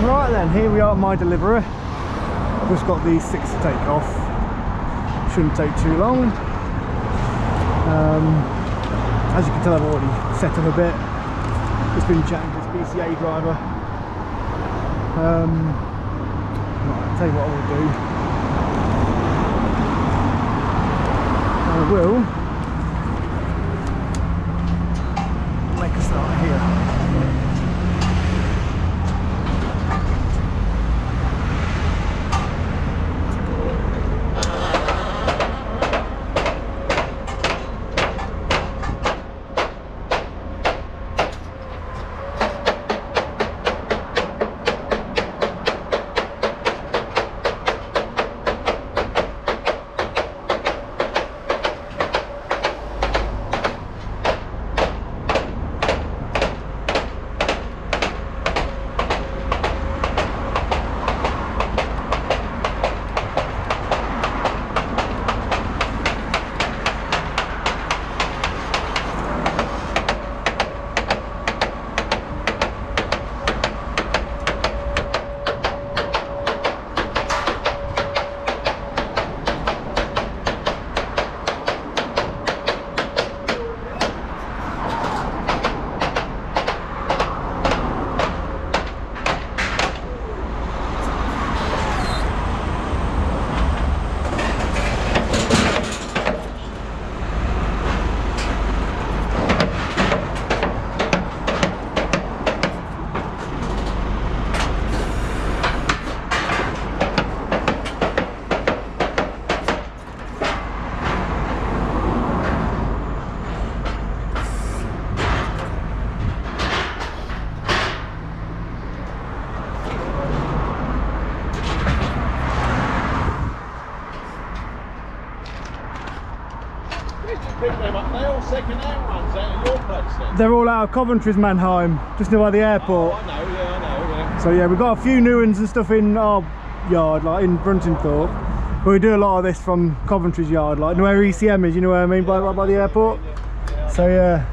Right then, here we are at my delivery. I've just got these 6 to take off. Shouldn't take too long. As you can tell, I've already set up a bit. Just been chatting to this BCA driver. Right, I'll tell you what I will do. I will make a start here. They're all out of Coventry's Mannheim, just near by the airport. Oh, I know, yeah. So yeah, we've got a few new ones and stuff in our yard, like in Bruntingthorpe. But we do a lot of this from Coventry's yard, like where ECM is, you know what I mean, by the airport. Yeah. So yeah.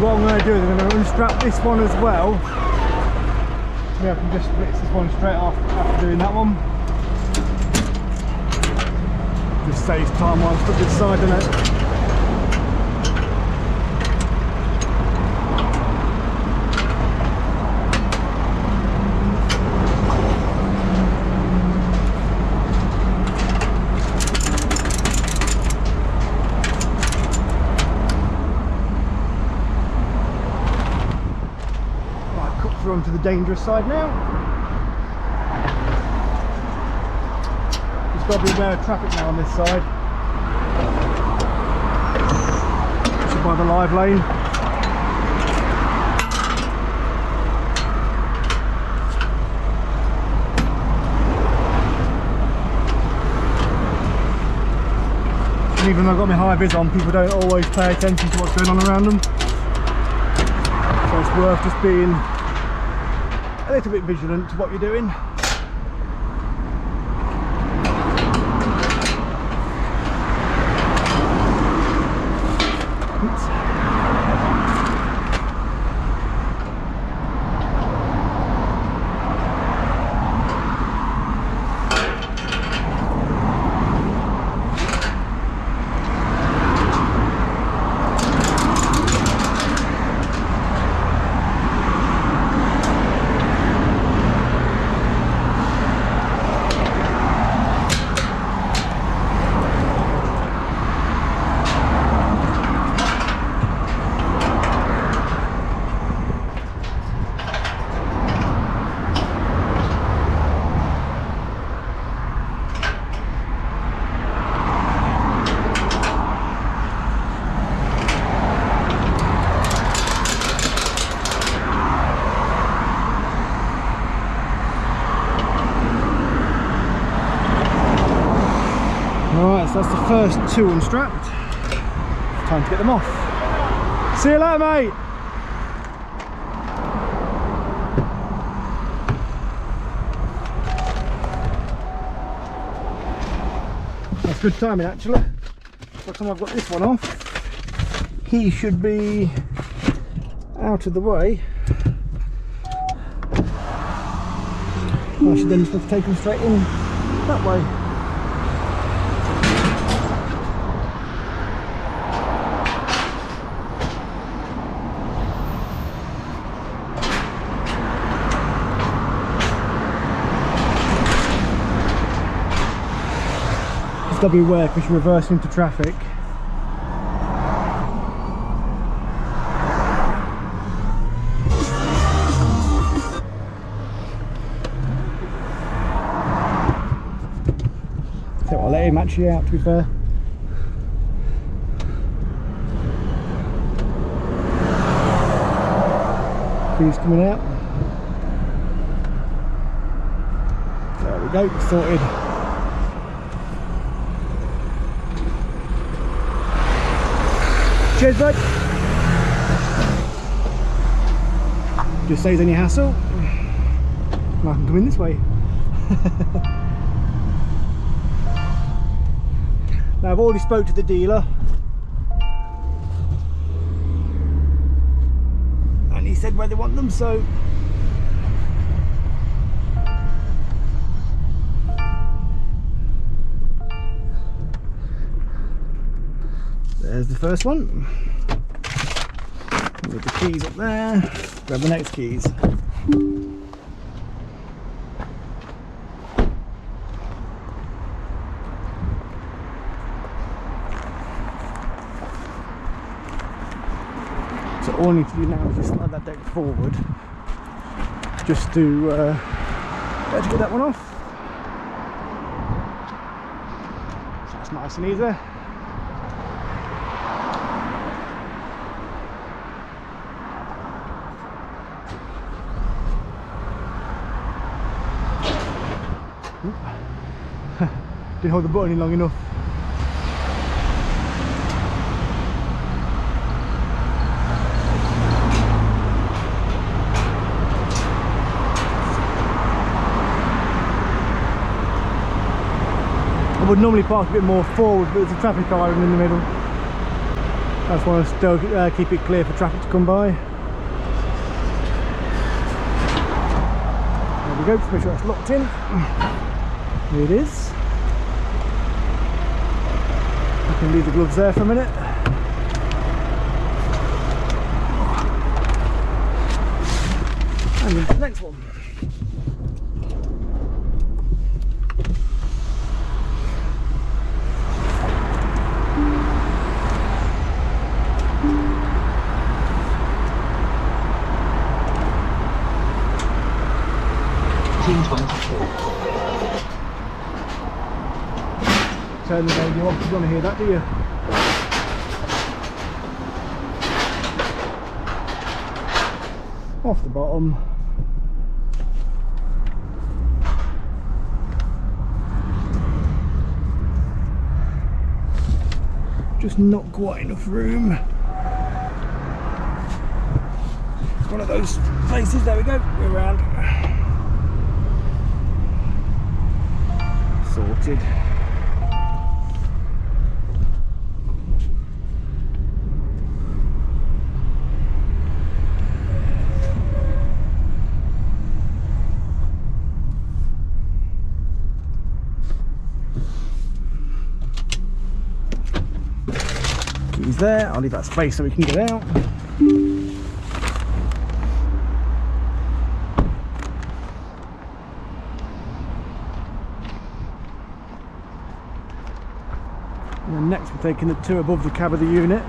What I'm going to do is I'm going to unstrap this one as well. Maybe I can just blitz this one straight off after doing that one. Just saves time while I'm stuck inside, doesn't it? Onto the dangerous side now. Just got to be aware of traffic now on this side. Just by the live lane. And even though I've got my high vis on, people don't always pay attention to what's going on around them. So it's worth just being a little bit vigilant to what you're doing. Oops. Alright, so that's the first two unstrapped. Time to get them off. See you later, mate! That's good timing actually. By the time I've got this one off, he should be out of the way. I should then just have to take him straight in that way. Got to be aware because you're reversing into traffic. So I'll let him actually out, to be fair. He's coming out. There we go, sorted. Cheers, bud. Just saves any hassle. I can come in this way. Now I've already spoke to the dealer and he said where they want them, so there's the first one. With the keys up there. Grab the next keys. So all I need to do now is just slide that deck forward, just to get that one off. So that's nice and easy. Didn't hold the button in long enough. I would normally park a bit more forward, but there's a traffic island in the middle. I just want to still keep it clear for traffic to come by. There we go, just make sure that's locked in. Here it is. I can leave the gloves there for a minute. And into the next one. Turn the radio off, you don't want to hear that, do you? Off the bottom. Just not quite enough room. It's one of those places, there we go, go around. Sorted. pins there. I'll leave that space so we can get out. And then next we're taking the two above the cab of the unit.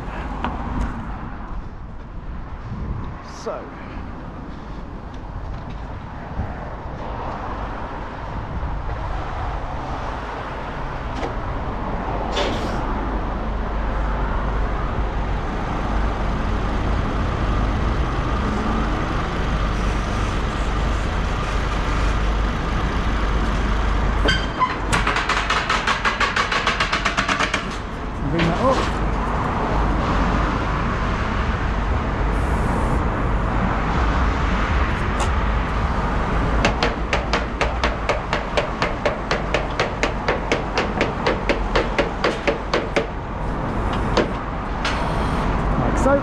So bring that up. Like so.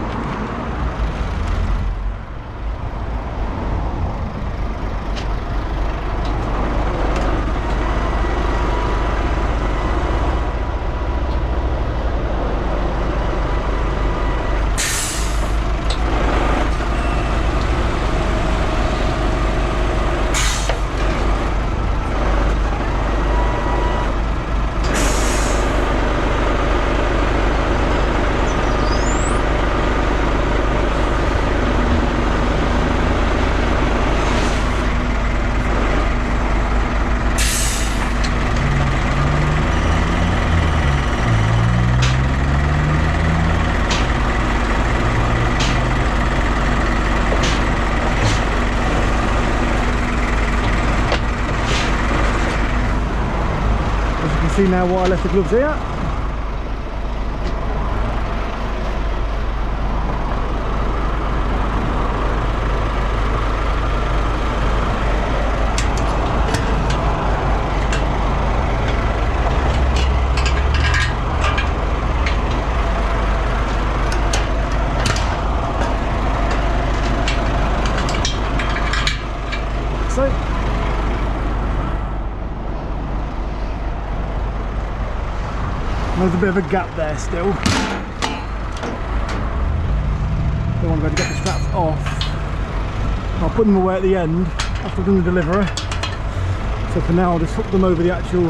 See now why I left the gloves here. So there's a bit of a gap there still. Don't want to go to get the straps off. I'll put them away at the end after I've done the delivery. So for now I'll just hook them over the actual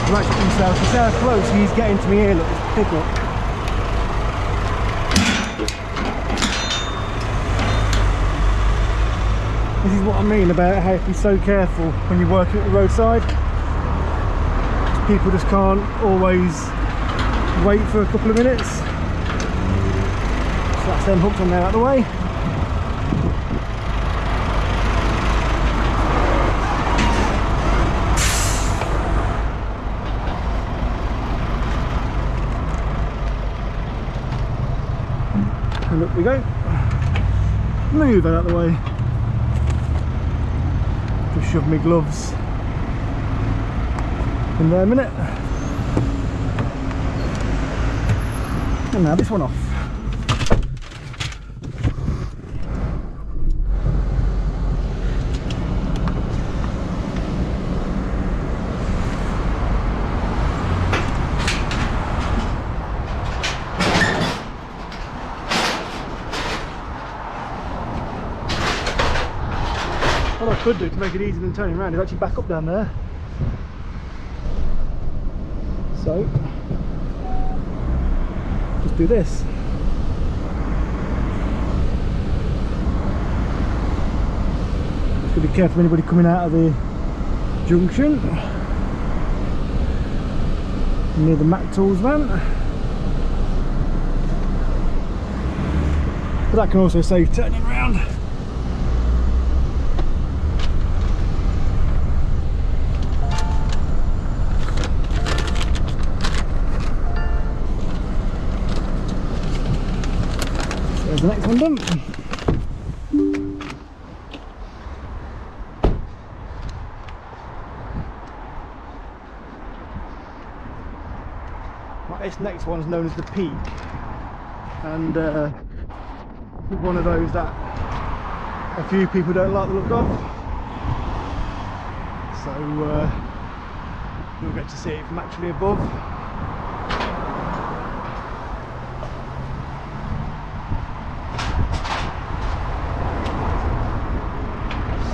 ratchet themselves. You see how close he's getting to me here, look, this pickup. This is what I mean about how you have to be so careful when you're working at the roadside. People just can't always wait for a couple of minutes. So that's them hooked on there out of the way. And up we go. Move that out of the way. Just shove my gloves in there a minute. And now this one off. What I could do to make it easier than turning around is actually back up down there. So, just do this. Just gotta be careful of anybody coming out of the junction near the Mac Tools van. But that can also save turning around. There's the next one done. Right, this next one's known as the Peak, and one of those that a few people don't like the look of. So you'll get to see it from actually above.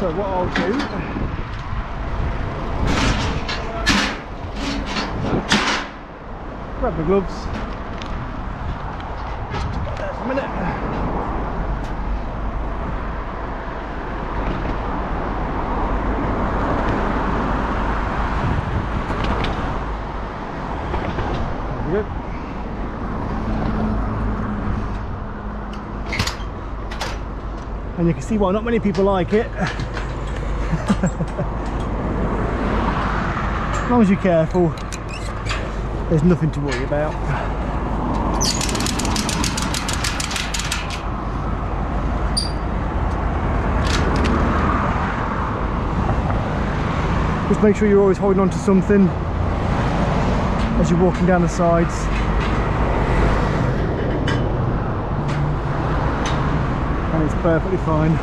So what I'll do, grab my gloves, just put that there for a minute. There we go. And you can see why not many people like it. As long as you're careful, there's nothing to worry about. Just make sure you're always holding on to something as you're walking down the sides. And it's perfectly fine.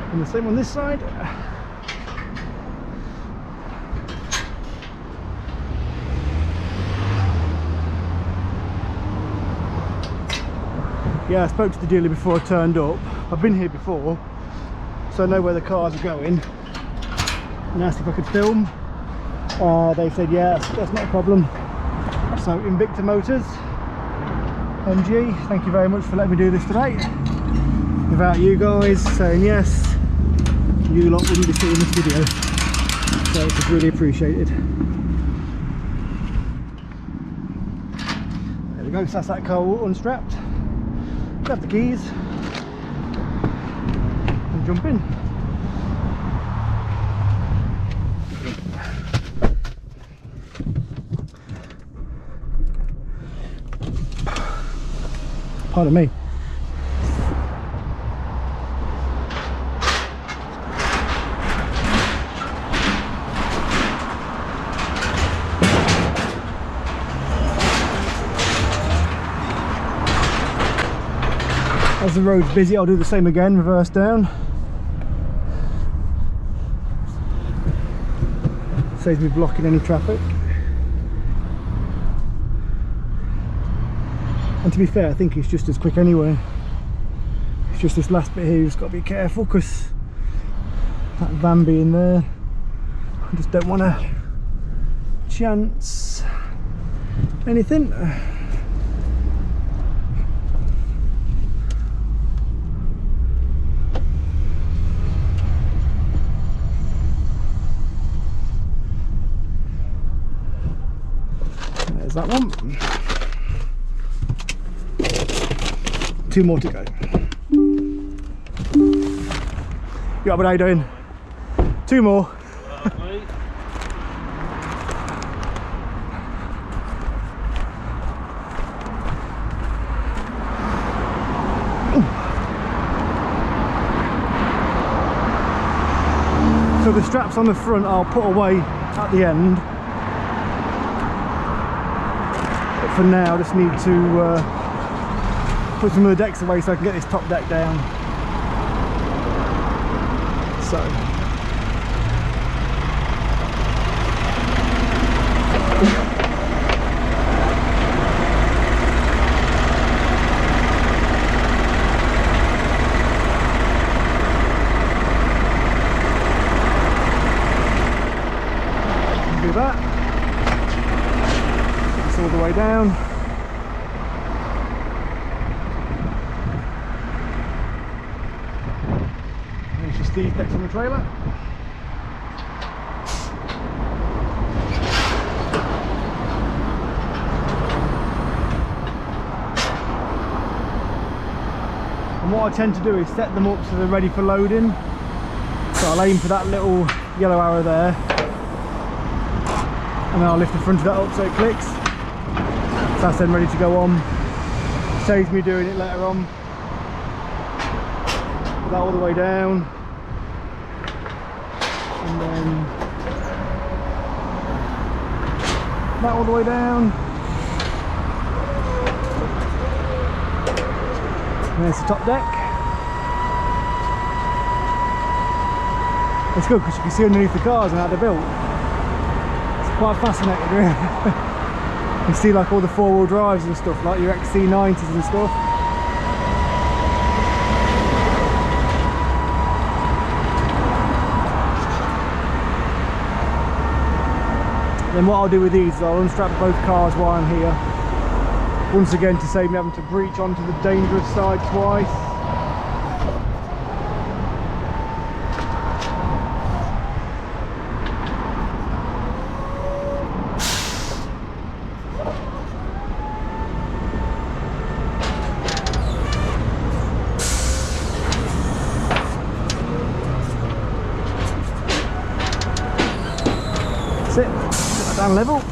And the same on this side. Yeah, I spoke to the dealer before I turned up. I've been here before, so I know where the cars are going. And asked if I could film. They said yeah, that's not a problem. So Invicta Motors, MG, thank you very much for letting me do this today. Without you guys saying yes, you lot wouldn't be seeing this video. So it's really appreciated. There we go, so that's that car unstrapped. Grab the keys and jump in. Pardon me. As the road's busy, I'll do the same again, reverse down. Saves me blocking any traffic. And to be fair, I think it's just as quick anyway. It's just this last bit here you've just got to be careful, because that van being there, I just don't want to chance anything. There's that one. 2 more to go. Yeah, but how you doing? 2 more. So the straps on the front I'll put away at the end. But for now I just need to put some of the decks away so I can get this top deck down. So do that. Get this all the way down. These decks on the trailer. And what I tend to do is set them up so they're ready for loading. So I'll aim for that little yellow arrow there, and then I'll lift the front of that up so it clicks. So that's then ready to go on. Saves me doing it later on. Put that all the way down. And then that all the way down. And there's the top deck. It's good because you can see underneath the cars and how they're built. It's quite fascinating, really. You see like all the 4-wheel drives and stuff, like your XC90s and stuff. Then what I'll do with these is I'll unstrap both cars while I'm here. Once again, to save me having to breach onto the dangerous side twice. That's it. Put that down level.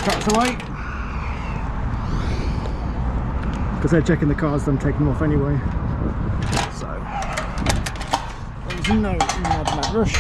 Tracks away because they're checking the cars, I'm taking them off anyway, so there's no mad rush.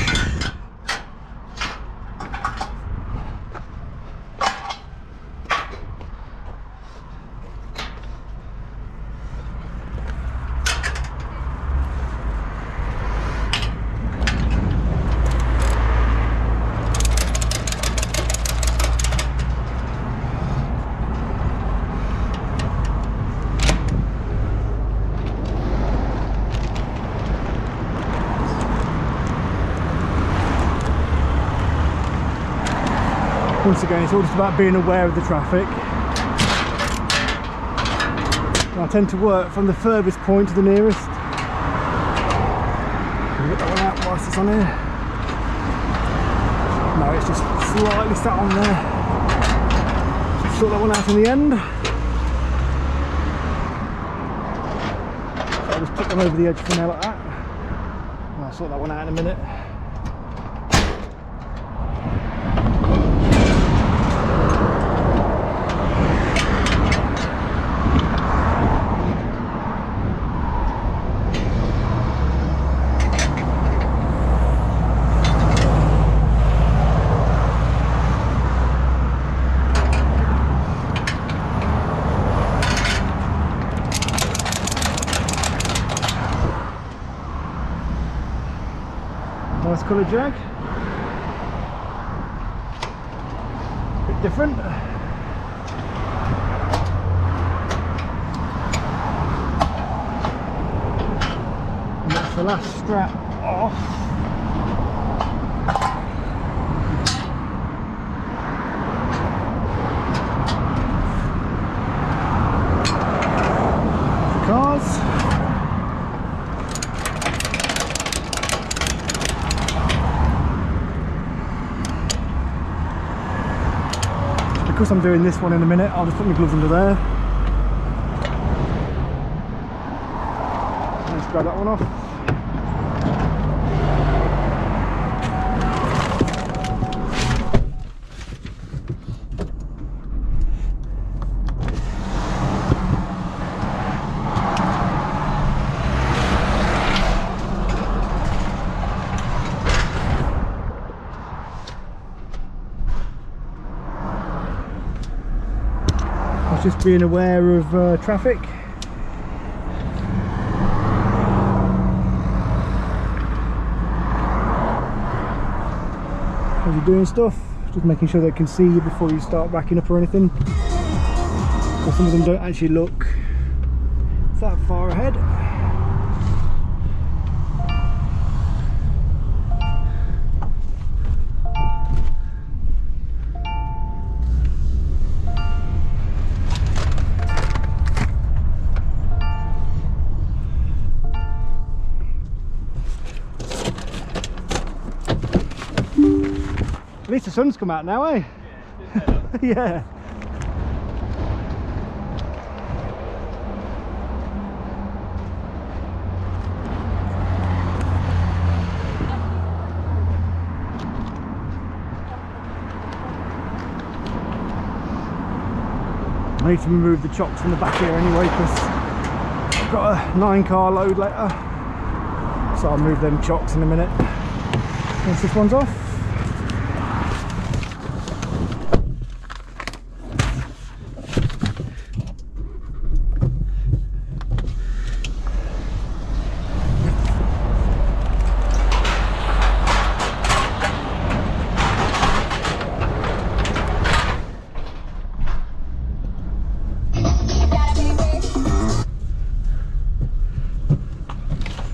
Once again, it's all just about being aware of the traffic. And I tend to work from the furthest point to the nearest. Can we get that one out whilst it's on here? No, it's just slightly sat on there. Just sort that one out in the end. So I'll just put them over the edge for now like that. And I'll sort that one out in a minute. Nice colour jag. Bit different. And that's the last strap off. The cars. Because I'm doing this one in a minute, I'll just put my gloves under there. Let's grab that one off. Just being aware of traffic. As you're doing stuff, just making sure they can see you before you start backing up or anything. Because some of them don't actually look that far ahead. least the sun's come out now, eh? Yeah. I need to remove the chocks from the back here anyway, because I've got a 9-car load later. So I'll move them chocks in a minute. Once this one's off.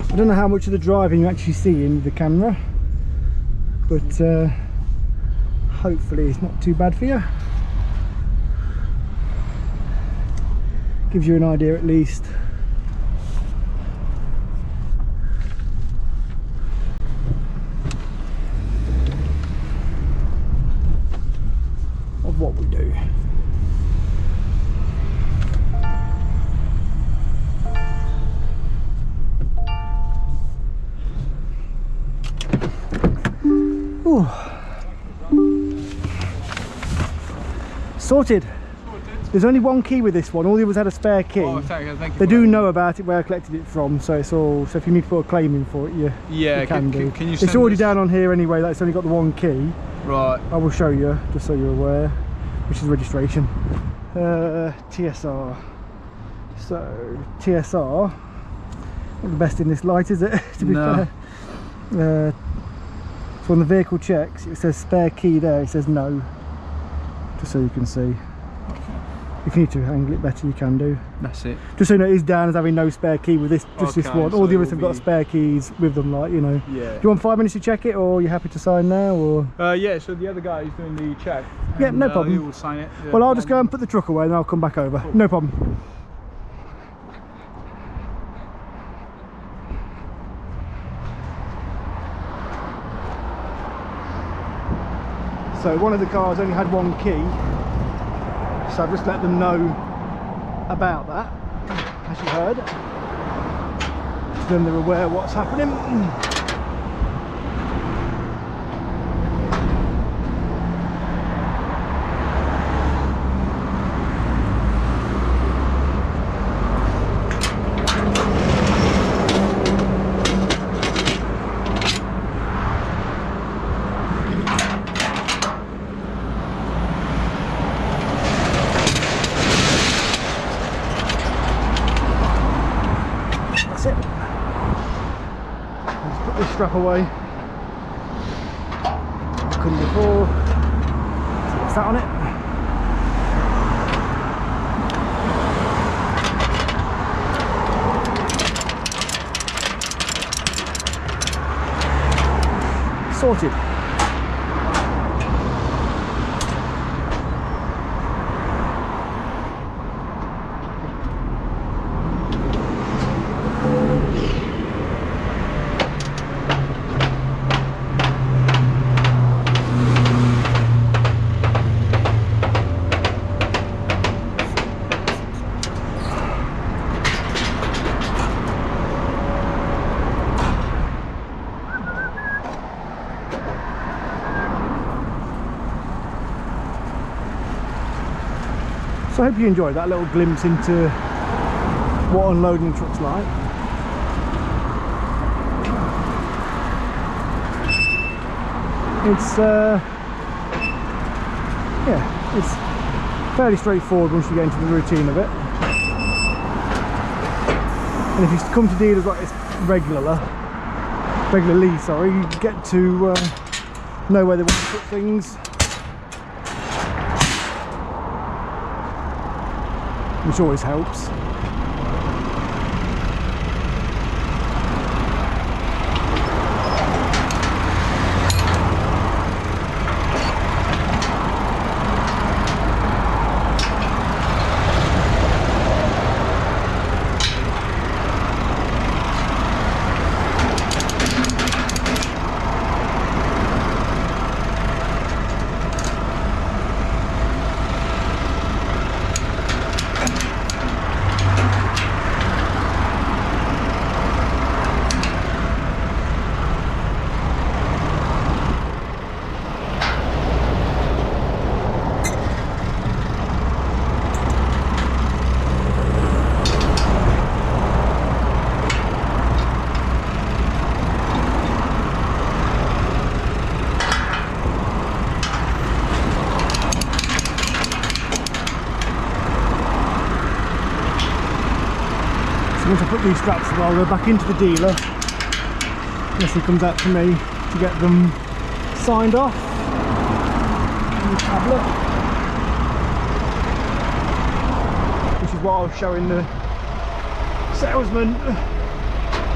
I don't know how much of the driving you actually see in the camera, but hopefully it's not too bad for you. Gives you an idea at least. Of what we do. Ooh. Sorted. There's only one key with this one. All the others had a spare key. Oh, thank you they do know about it, where I collected it from, so it's all. So if you need to put a claim in for it, you can do. Can you it's already down on here anyway. That's only got the one key. Right. I will show you, just so you're aware, which is registration. TSR. So TSR. Not the best in this light, is it? To be fair. So on the vehicle checks, it says spare key there. It says no. Just so you can see. If you need to angle it better, you can do. That's it. Just so you know, it is down as having no spare key with this, just this one. All the others have got spare keys with them, like, you know. Yeah. Do you want 5 minutes to check it, or are you happy to sign now, or? Yeah. So the other guy is doing the check. Yeah, no problem. He will sign it. Yeah, well, I'll just go and put the truck away, and I'll come back over. Cool. No problem. So one of the cars only had one key, so I've just let them know about that, as you heard. So then they're aware of what's happening. That's it. Let's put this strap away. Couldn't before. What's that on it? Sorted. So I hope you enjoyed that little glimpse into what unloading truck's like. It's yeah, it's fairly straightforward once you get into the routine of it. And if you come to dealers like this regularly, you get to know where they want to put things, which always helps. So once I put these straps on, I'll go back into the dealer unless he comes out to me to get them signed off on the tablet, which is what I was showing the salesman,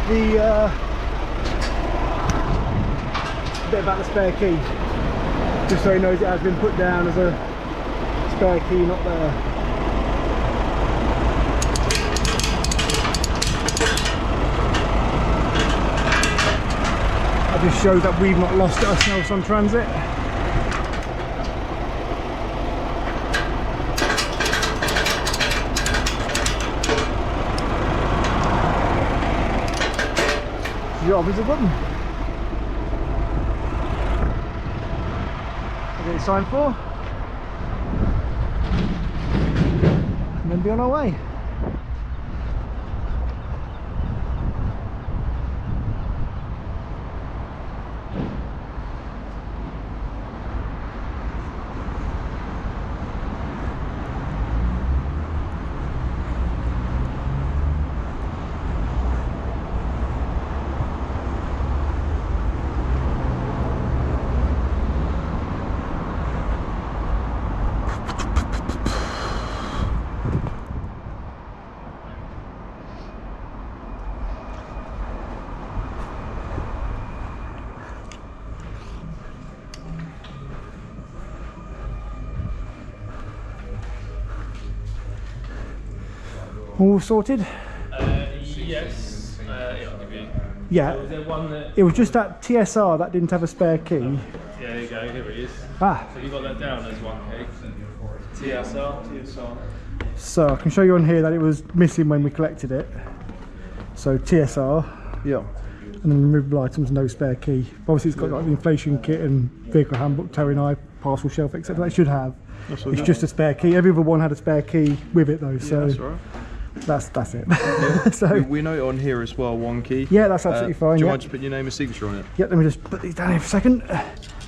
the bit about the spare key, just so he knows it has been put down as a spare key, not there. That just shows that we've not lost it ourselves on transit. Job is a button. Get it signed for, and then be on our way. All sorted? Yes. It'll give you. Yeah. So was there one that? It was just that TSR that didn't have a spare key. Yeah, there you go. Here it is. Ah. So you got that down as one key. TSR. So I can show you on here that it was missing when we collected it. So TSR. Yeah. And then removable items, no spare key. Obviously it's got like the inflation kit and vehicle handbook, towing eye, parcel shelf, etc. That should have. It's just a spare key. Every other one had a spare key with it though, so that's right. that's it. Yeah. So we know it on here as well, one key. yeah, that's absolutely fine. Do you Yeah. mind just putting your name and signature on it? Yeah, let me just put these down here for a second.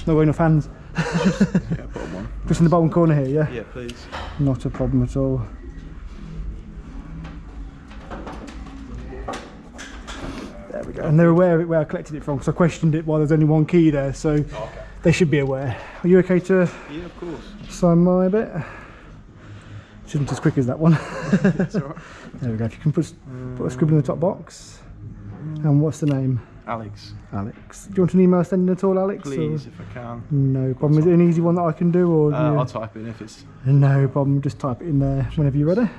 No way enough hands. Yeah, put on one. Just in the bottom corner here, yeah? Yeah, please. Not a problem at all. There we go. And they're aware of it where I collected it from, because I questioned it while there's only one key there, so they should be aware. Are you okay to Yeah, of course. sign my bit? Shouldn't as quick as that one. That's all right. There we go. If you can put a scribble in the top box. And what's the name? Alex. Alex. Do you want an email sending at all, Alex? Please, or? if I can. No problem. Is it an easy one that I can do? Or I'll type it in if it's... No problem. Just type it in there whenever you're ready.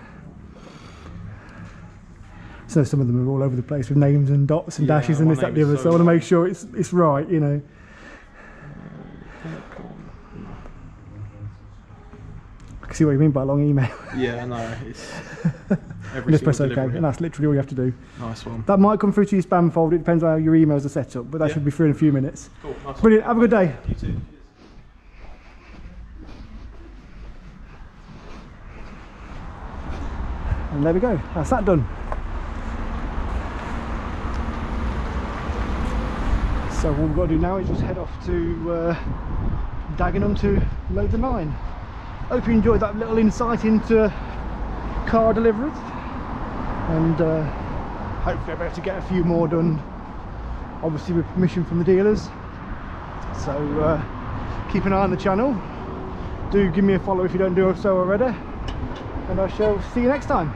So some of them are all over the place with names and dots and dashes and my this, that, name the is other. So so I want to long. make sure it's right, you know. I can see what you mean by a long email. Yeah, no, it's... Every Just press single OK, delivery. and that's literally all you have to do. Nice one. That might come through to your spam folder. It depends on how your emails are set up, but that Yeah. should be through in a few minutes. Cool, nice one. Brilliant. Have a good day. You too. And there we go. That's that done. So what we've got to do now is just head off to Dagenham to load the 9. Hope you enjoyed that little insight into car deliveries, and hopefully I'll be able to get a few more done, obviously with permission from the dealers. So keep an eye on the channel. Do give me a follow if you don't do so already, and I shall see you next time.